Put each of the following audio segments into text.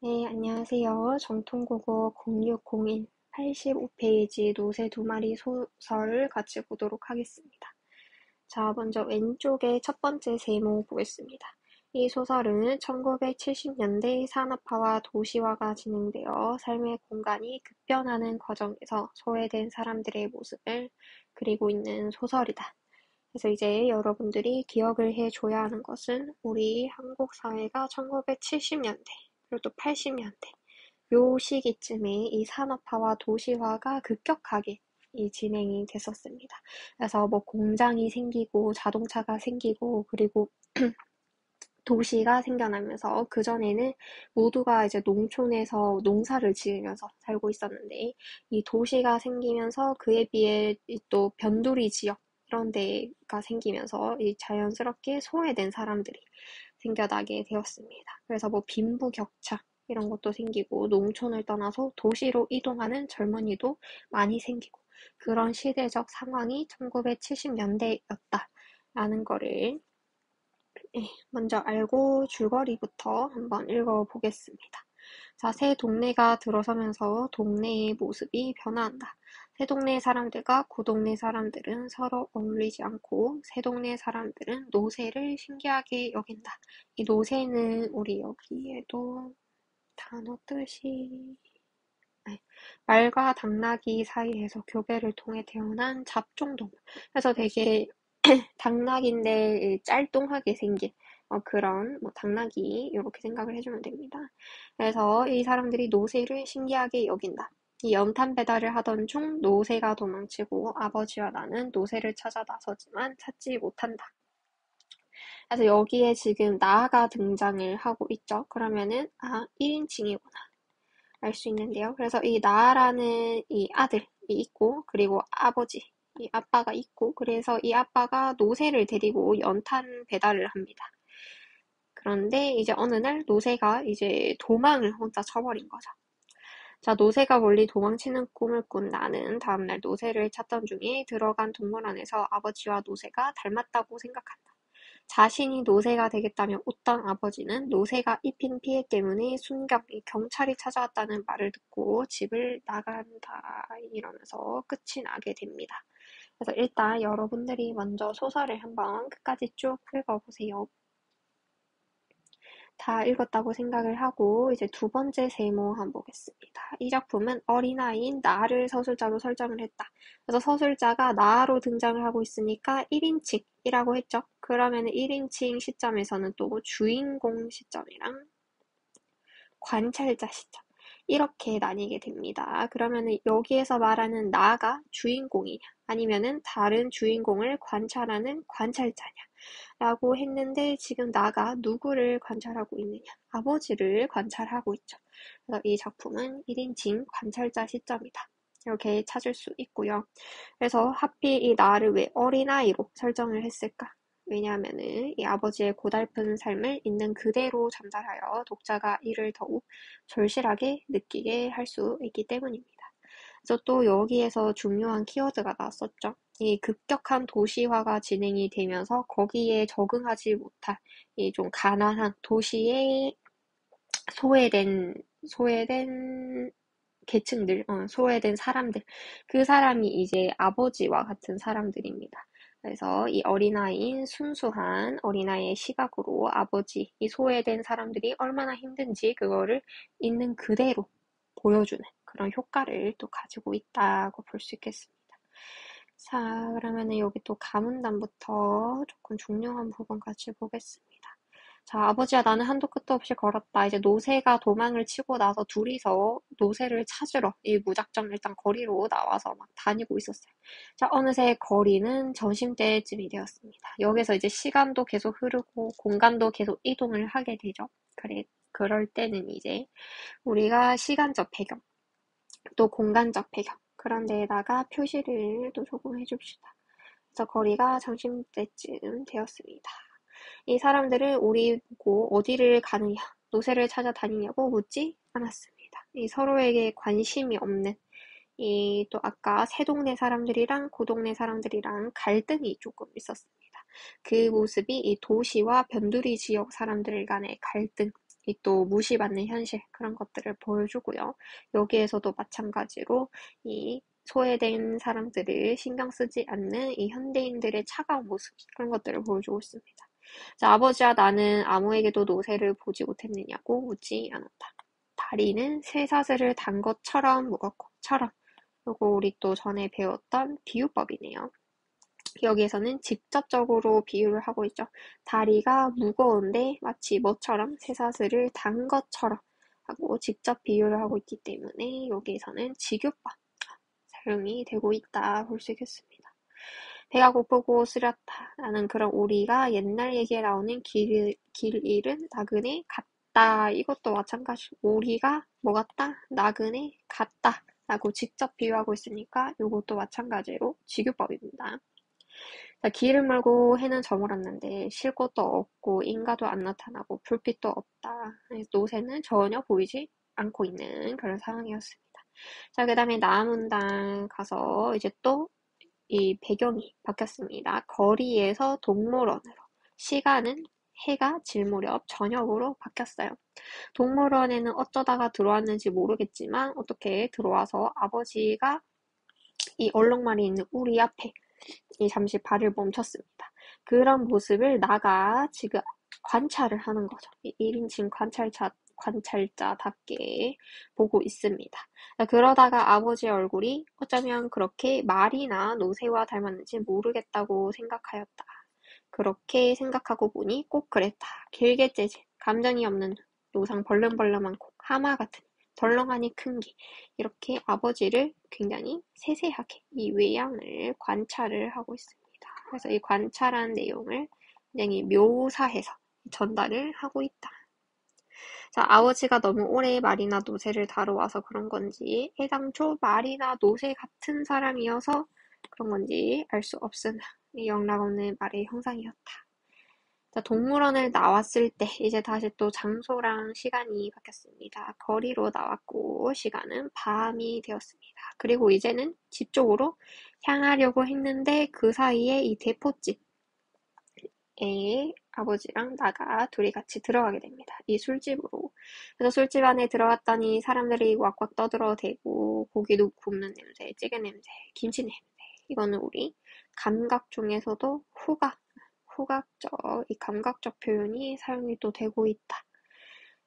네, 안녕하세요. 정통국어 0601 85페이지 노새 두 마리 소설을 같이 보도록 하겠습니다. 자, 먼저 왼쪽에 첫 번째 세모 보겠습니다. 이 소설은 1970년대 산업화와 도시화가 진행되어 삶의 공간이 급변하는 과정에서 소외된 사람들의 모습을 그리고 있는 소설이다. 그래서 이제 여러분들이 기억을 해줘야 하는 것은 우리 한국 사회가 1970년대 그리고 또 80년대 요 시기쯤에 이 산업화와 도시화가 급격하게 이 진행이 됐었습니다. 그래서 뭐 공장이 생기고 자동차가 생기고 그리고 도시가 생겨나면서 그전에는 모두가 이제 농촌에서 농사를 지으면서 살고 있었는데 이 도시가 생기면서 그에 비해 또 변두리 지역 이런 데가 생기면서 이 자연스럽게 소외된 사람들이 생겨나게 되었습니다. 그래서 뭐 빈부격차 이런 것도 생기고 농촌을 떠나서 도시로 이동하는 젊은이도 많이 생기고 그런 시대적 상황이 1970년대였다라는 거를 먼저 알고 줄거리부터 한번 읽어보겠습니다. 자, 새 동네가 들어서면서 동네의 모습이 변화한다. 새 동네 사람들과 구 동네 사람들은 서로 어울리지 않고 새 동네 사람들은 노새를 신기하게 여긴다. 이 노새는 우리 여기에도 단어 뜻이 네, 말과 당나귀 사이에서 교배를 통해 태어난 잡종동물. 그래서 되게 당나귀인데 짤뚱하게 생긴 그런 뭐 당나귀 이렇게 생각을 해주면 됩니다. 그래서 이 사람들이 노새를 신기하게 여긴다. 이 연탄 배달을 하던 중 노새가 도망치고 아버지와 나는 노새를 찾아 나서지만 찾지 못한다. 그래서 여기에 지금 나가 등장을 하고 있죠. 그러면은 1인칭이구나 알 수 있는데요. 그래서 이 나라는 이 아들이 있고 그리고 아버지 이 아빠가 있고 그래서 이 아빠가 노새를 데리고 연탄 배달을 합니다. 그런데 이제 어느 날 노새가 이제 도망을 혼자 쳐버린 거죠. 자, 노새가 멀리 도망치는 꿈을 꾼 나는 다음날 노새를 찾던 중에 들어간 동물원에서 아버지와 노새가 닮았다고 생각한다. 자신이 노새가 되겠다며 웃던 아버지는 노새가 입힌 피해 때문에 순경 경찰이 찾아왔다는 말을 듣고 집을 나간다 이러면서 끝이 나게 됩니다. 그래서 일단 여러분들이 먼저 소설을 한번 끝까지 쭉 읽어보세요. 다 읽었다고 생각을 하고 이제 두 번째 세모 한번 보겠습니다. 이 작품은 어린아이인 나를 서술자로 설정을 했다. 그래서 서술자가 나로 등장을 하고 있으니까 1인칭이라고 했죠. 그러면 1인칭 시점에서는 또 주인공 시점이랑 관찰자 시점 이렇게 나뉘게 됩니다. 그러면 여기에서 말하는 나가 주인공이냐 아니면은 다른 주인공을 관찰하는 관찰자냐 라고 했는데 지금 나가 누구를 관찰하고 있느냐? 아버지를 관찰하고 있죠. 그래서 이 작품은 1인칭 관찰자 시점이다. 이렇게 찾을 수 있고요. 그래서 하필 이 나를 왜 어린아이로 설정을 했을까? 왜냐하면은 이 아버지의 고달픈 삶을 있는 그대로 전달하여 독자가 이를 더욱 절실하게 느끼게 할 수 있기 때문입니다. 그래서 또 여기에서 중요한 키워드가 나왔었죠. 이 급격한 도시화가 진행이 되면서 거기에 적응하지 못할 이 좀 가난한 도시의 소외된 소외된 계층들, 소외된 사람들, 그 사람이 이제 아버지와 같은 사람들입니다. 그래서 이 어린아이인 순수한 어린아이의 시각으로 아버지, 이 소외된 사람들이 얼마나 힘든지 그거를 있는 그대로 보여주는 그런 효과를 또 가지고 있다고 볼 수 있겠습니다. 자, 그러면은 여기 또 가문담부터 조금 중요한 부분 같이 보겠습니다. 자, 아버지와 나는 한도 끝도 없이 걸었다. 이제 노새가 도망을 치고 나서 둘이서 노새를 찾으러 이 무작정 일단 거리로 나와서 막 다니고 있었어요. 자, 어느새 거리는 점심때쯤이 되었습니다. 여기서 이제 시간도 계속 흐르고 공간도 계속 이동을 하게 되죠. 그럴 때는 이제 우리가 시간적 배경, 또 공간적 배경, 그런 데에다가 표시를 또 조금 해줍시다. 그래서 거리가 점심때쯤 되었습니다. 이 사람들은 우리 보고 어디를 가느냐, 노새를 찾아다니냐고 묻지 않았습니다. 이 서로에게 관심이 없는 이 또 아까 새 동네 사람들이랑 구 동네 사람들이랑 갈등이 조금 있었습니다. 그 모습이 이 도시와 변두리 지역 사람들 간의 갈등 또 무시받는 현실 그런 것들을 보여주고요. 여기에서도 마찬가지로 이 소외된 사람들을 신경 쓰지 않는 이 현대인들의 차가운 모습 그런 것들을 보여주고 있습니다. 자, 아버지와 나는 아무에게도 노새를 보지 못했느냐고 묻지 않았다. 다리는 쇠사슬을 단 것처럼 무겁고 처럼. 요거 우리 또 전에 배웠던 비유법이네요. 여기에서는 직접적으로 비유를 하고 있죠. 다리가 무거운데 마치 뭐처럼 쇠사슬을 단 것처럼 하고 직접 비유를 하고 있기 때문에 여기에서는 직유법 사용이 되고 있다 볼 수 있겠습니다. 배가 고프고 쓰렸다. 라는 그런 우리가 옛날 얘기에 나오는 길 잃은 나그네 같다. 이것도 마찬가지. 우리가 뭐 같다? 나그네 같다. 라고 직접 비유하고 있으니까 이것도 마찬가지로 직유법입니다. 자, 길을 멀고 해는 저물었는데 쉴 곳도 없고 인가도 안 나타나고 불빛도 없다. 노새는 전혀 보이지 않고 있는 그런 상황이었습니다. 자, 그 다음에 나문당 가서 이제 또 이 배경이 바뀌었습니다. 거리에서 동물원으로. 시간은 해가 질 무렵 저녁으로 바뀌었어요. 동물원에는 어쩌다가 들어왔는지 모르겠지만 어떻게 들어와서 아버지가 이 얼룩말이 있는 우리 앞에 잠시 발을 멈췄습니다. 그런 모습을 나가 지금 관찰을 하는 거죠. 1인칭 관찰자답게 보고 있습니다. 그러다가 아버지의 얼굴이 어쩌면 그렇게 말이나 노새와 닮았는지 모르겠다고 생각하였다. 그렇게 생각하고 보니 꼭 그랬다. 길게 째진 감정이 없는 노상 벌름벌름한 코, 하마 같은 덜렁하니 큰 귀. 이렇게 아버지를 굉장히 세세하게 이 외양을 관찰을 하고 있습니다. 그래서 이 관찰한 내용을 굉장히 묘사해서 전달을 하고 있다. 자, 아버지가 너무 오래 말이나 노새를 다뤄와서 그런 건지 애당초 말이나 노새 같은 사람이어서 그런 건지 알 수 없으나 영락 없는 말의 형상이었다. 자, 동물원을 나왔을 때 이제 다시 또 장소랑 시간이 바뀌었습니다. 거리로 나왔고 시간은 밤이 되었습니다. 그리고 이제는 집 쪽으로 향하려고 했는데 그 사이에 이 대포집에 아버지랑 나가 둘이 같이 들어가게 됩니다. 이 술집으로. 그래서 술집 안에 들어갔더니 사람들이 왁왁 떠들어대고 고기도 굽는 냄새, 찌개 냄새, 김치 냄새. 이거는 우리 감각 중에서도 이 감각적 표현이 사용이 또 되고 있다.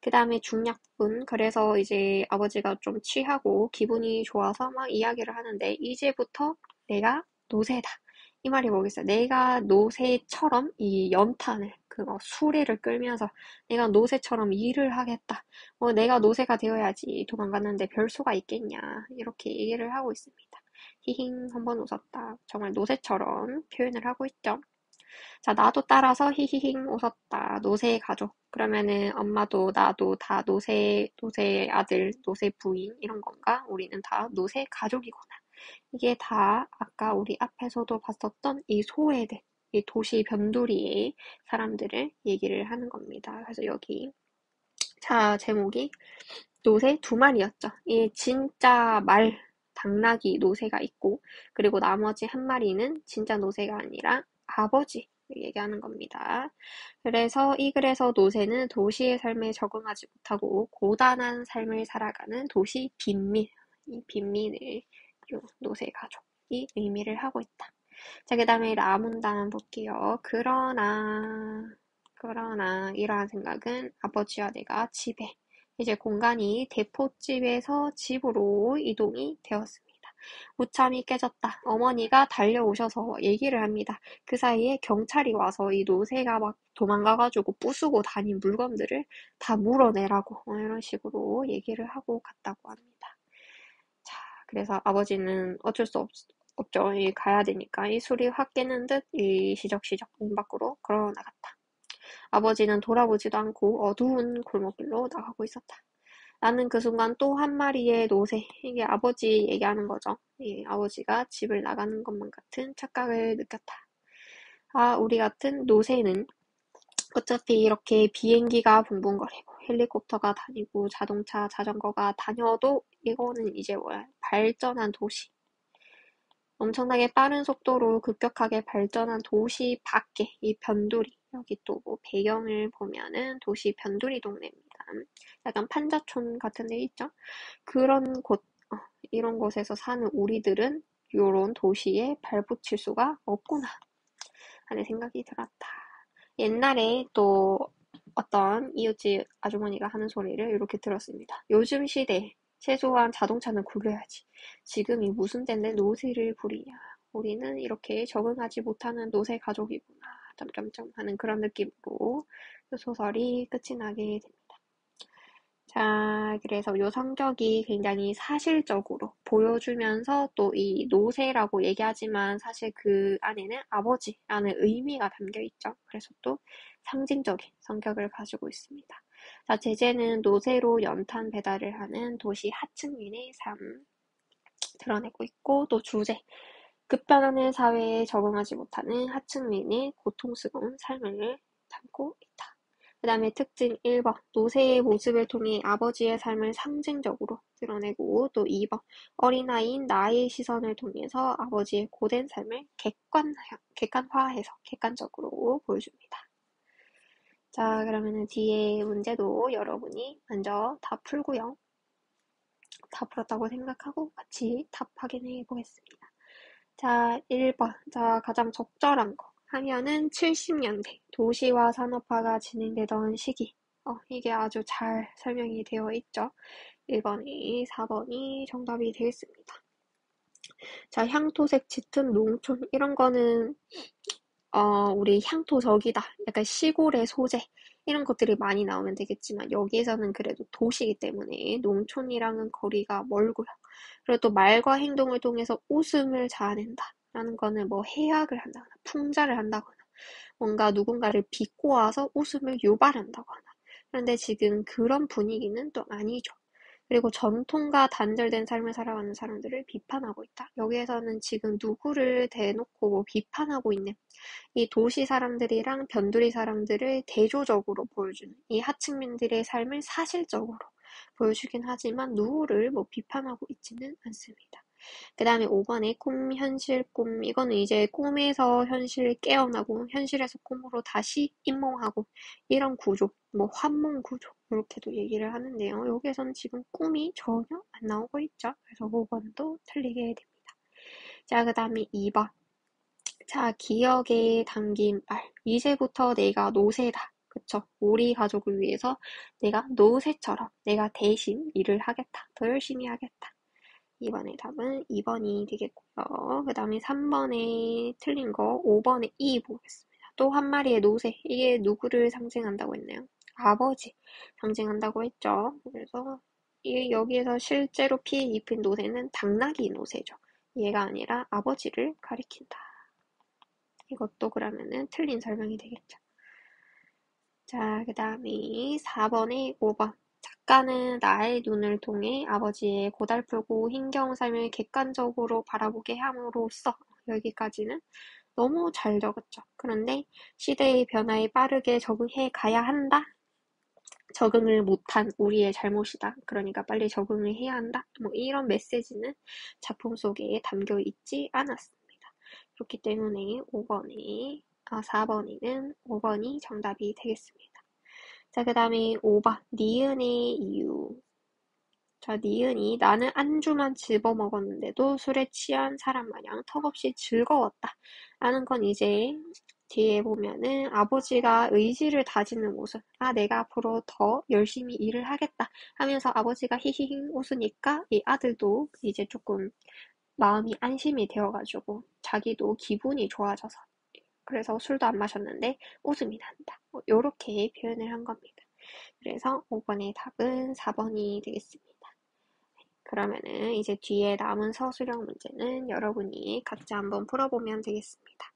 그 다음에 중약분, 그래서 이제 아버지가 좀 취하고 기분이 좋아서 막 이야기를 하는데 이제부터 내가 노새다. 이 말이 뭐겠어요? 내가 노새처럼 이 연탄을 수레를 끌면서 내가 노새처럼 일을 하겠다. 내가 노새가 되어야지 도망갔는데 별 수가 있겠냐. 이렇게 얘기를 하고 있습니다. 히힝 한번 웃었다. 정말 노새처럼 표현을 하고 있죠. 자, 나도 따라서 히히힝 웃었다. 노새 가족. 그러면은 엄마도 나도 다 노새 아들, 노새 부인 이런 건가? 우리는 다 노새 가족이구나. 이게 다 아까 우리 앞에서도 봤었던 이 소외된 이 도시 변두리의 사람들을 얘기를 하는 겁니다. 그래서 여기 자, 제목이 노새 두 마리였죠. 이 진짜 당나귀 노새가 있고 그리고 나머지 한 마리는 진짜 노새가 아니라 아버지 얘기하는 겁니다. 그래서 이 글에서 노새는 도시의 삶에 적응하지 못하고 고단한 삶을 살아가는 도시 빈민, 이 빈민을 노새 가족이 의미를 하고 있다. 자, 그 다음에 라문단 볼게요. 그러나 이러한 생각은 아버지와 내가 집에 이제 공간이 대포집에서 집으로 이동이 되었습니다. 무참히 깨졌다. 어머니가 달려오셔서 얘기를 합니다. 그 사이에 경찰이 와서 이 노새가 막 도망가가지고 부수고 다닌 물건들을 다 물어내라고 이런 식으로 얘기를 하고 갔다고 합니다. 자, 그래서 아버지는 어쩔 수 없죠. 가야 되니까 이 술이 확 깨는 듯 이 시적시적 문 밖으로 걸어 나갔다. 아버지는 돌아보지도 않고 어두운 골목길로 나가고 있었다. 나는 그 순간 또 한 마리의 노새, 이게 아버지 얘기하는 거죠. 아버지가 집을 나가는 것만 같은 착각을 느꼈다. 아, 우리 같은 노새는 어차피 이렇게 비행기가 붕붕거리고 헬리콥터가 다니고 자동차, 자전거가 다녀도 이거는 이제 발전한 도시. 엄청나게 빠른 속도로 급격하게 발전한 도시 밖에 이 변두리, 여기 또 배경을 보면은 도시 변두리 동네입니다. 약간 판자촌 같은 데 있죠? 그런 곳, 이런 곳에서 사는 우리들은 요런 도시에 발붙일 수가 없구나 하는 생각이 들었다. 옛날에 또 어떤 이웃집 아주머니가 하는 소리를 이렇게 들었습니다. 요즘 시대에 최소한 자동차는 굴려야지. 지금이 무슨 때인데 노새를 부리냐. 우리는 이렇게 적응하지 못하는 노새 가족이구나. 점점점 하는 그런 느낌으로 그 소설이 끝이 나게 됩니다. 자, 그래서 요 성격이 굉장히 사실적으로 보여주면서 또 이 노새라고 얘기하지만 사실 그 안에는 아버지라는 의미가 담겨 있죠. 그래서 또 상징적인 성격을 가지고 있습니다. 자, 제재는 노새로 연탄 배달을 하는 도시 하층민의 삶 드러내고 있고, 또 주제, 급변하는 사회에 적응하지 못하는 하층민의 고통스러운 삶을 담고 있다. 그 다음에 특징 1번, 노새의 모습을 통해 아버지의 삶을 상징적으로 드러내고, 또 2번, 어린아이인 나의 시선을 통해서 아버지의 고된 삶을 객관화해서 객관적으로 보여줍니다. 자, 그러면은 뒤에 문제도 여러분이 먼저 다 풀고요. 다 풀었다고 생각하고 같이 답 확인해 보겠습니다. 자, 1번. 자, 가장 적절한 거 하면은 70년대 도시화 산업화가 진행되던 시기. 이게 아주 잘 설명이 되어 있죠. 1번이, 4번이 정답이 되겠습니다. 자, 향토색 짙은 농촌 이런 거는 우리 향토적이다. 약간 시골의 소재 이런 것들이 많이 나오면 되겠지만 여기에서는 그래도 도시이기 때문에 농촌이랑은 거리가 멀고요. 그리고 또 말과 행동을 통해서 웃음을 자아낸다. 라는 거는 뭐 해악을 한다거나 풍자를 한다거나 뭔가 누군가를 비꼬아서 웃음을 유발한다거나. 그런데 지금 그런 분위기는 또 아니죠. 그리고 전통과 단절된 삶을 살아가는 사람들을 비판하고 있다. 여기에서는 지금 누구를 대놓고 뭐 비판하고 있는 이 도시 사람들이랑 변두리 사람들을 대조적으로 보여주는 이 하층민들의 삶을 사실적으로 보여주긴 하지만 누구를 뭐 비판하고 있지는 않습니다. 그 다음에 5번에 꿈, 현실, 꿈. 이거는 이제 꿈에서 현실 깨어나고 현실에서 꿈으로 다시 입몽하고 이런 구조, 뭐 환몽 구조 이렇게도 얘기를 하는데요. 여기에서는 지금 꿈이 전혀 안 나오고 있죠. 그래서 5번도 틀리게 됩니다. 자, 그 다음에 2번. 자, 기억에 담긴 말. 이제부터 내가 노새다. 그쵸? 우리 가족을 위해서 내가 노새처럼 내가 대신 일을 하겠다. 더 열심히 하겠다. 이번에 답은 2번이 되겠고요. 그 다음에 3번에 틀린 거 5번에 E 보겠습니다. 또 한 마리의 노새. 이게 누구를 상징한다고 했나요? 아버지 상징한다고 했죠. 그래서 여기에서 실제로 피해 입힌 노새는 당나귀 노새죠. 얘가 아니라 아버지를 가리킨다. 이것도 그러면은 틀린 설명이 되겠죠. 자, 그 다음에 4번에 5번. 작가는 나의 눈을 통해 아버지의 고달프고 힘겨운 삶을 객관적으로 바라보게 함으로써 여기까지는 너무 잘 적었죠. 그런데 시대의 변화에 빠르게 적응해 가야 한다. 적응을 못한 우리의 잘못이다. 그러니까 빨리 적응을 해야 한다. 뭐 이런 메시지는 작품 속에 담겨 있지 않았습니다. 그렇기 때문에 4번에는 5번이 정답이 되겠습니다. 자, 그 다음에 5번. 니은의 이유. 자, 니은이 나는 안주만 집어먹었는데도 술에 취한 사람 마냥 턱없이 즐거웠다. 라는 건 이제 뒤에 보면은 아버지가 의지를 다지는 모습. 내가 앞으로 더 열심히 일을 하겠다. 하면서 아버지가 히히히 웃으니까 이 아들도 이제 조금 마음이 안심이 되어가지고 자기도 기분이 좋아져서 그래서 술도 안 마셨는데 웃음이 난다. 요렇게 표현을 한 겁니다. 그래서 5번의 답은 4번이 되겠습니다. 그러면은 이제 뒤에 남은 서술형 문제는 여러분이 각자 한번 풀어보면 되겠습니다.